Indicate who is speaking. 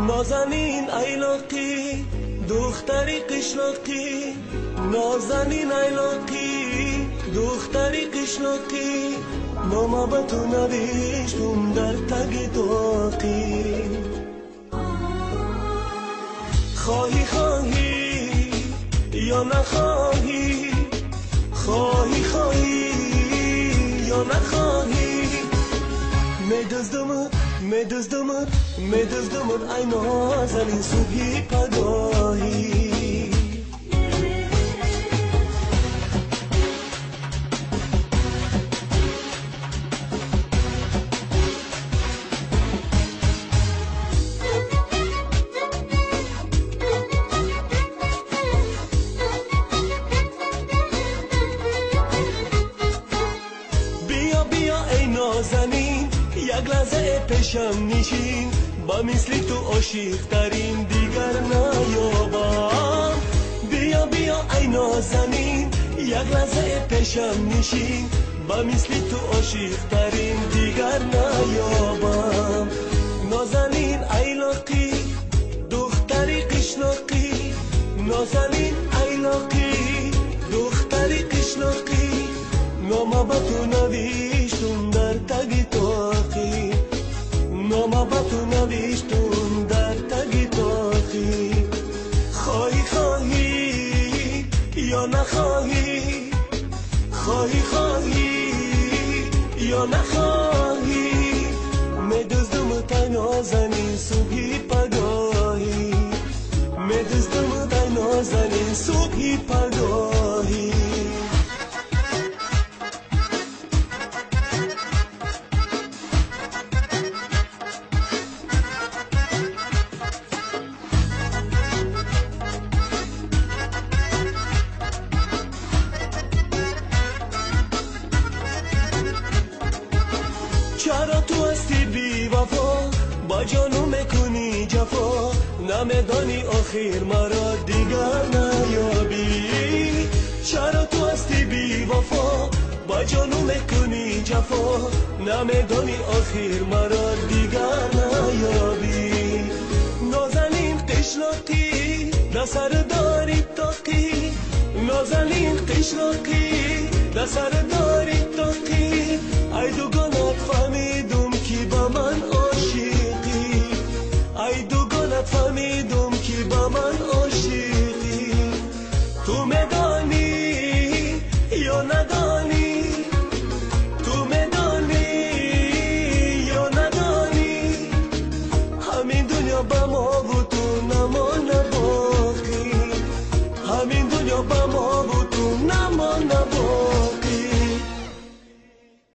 Speaker 1: نازنین ایلاقی دختری قشلاقی، نازنین ایلاقی دختری قشلاقی، نامه به تو نوشتم در تگ داقی. خواهی خواهی یا نخواهی، خواهی خواهی یا نخواهی، میدزدمت ای نازنین صبحی پگاهی. بیا بیا ای نازنین یک لحظه پیشم نشین، با مثل تو عاشق ترین دیگر نیابم. بیا بیا ای نازنین یک لحظه پیشم نشین، با مثل تو عاشق ترین دیگر نیابم. نازنین ایلاقی دختری قشلاقی، نازنین ایلاقی دختری قشلاقی، نامه به تو نوشتم در تگ تاقی، نامه به تو نوشتم در تگ تاقی. خواهی خواهی یا نخواهی، خواهی خواهی یا نخواهی، میدزدمت ای نازنین صبحی پگاهی، میدزدمت ای نازنین صبحی پگاهی. چرا تو هستی بی وفا، با جانو میکنی جفا، نمیدانی آخر مرا دیگر نیابی. چرا تو هستی بی وفا، با جانو میکنی جفا، نمیدانی آخر مرا دیگر نیابی. نازنین قشلاقی دسر داری تاقی، نازنین قشلاقی دسر داری تاقی، ای دو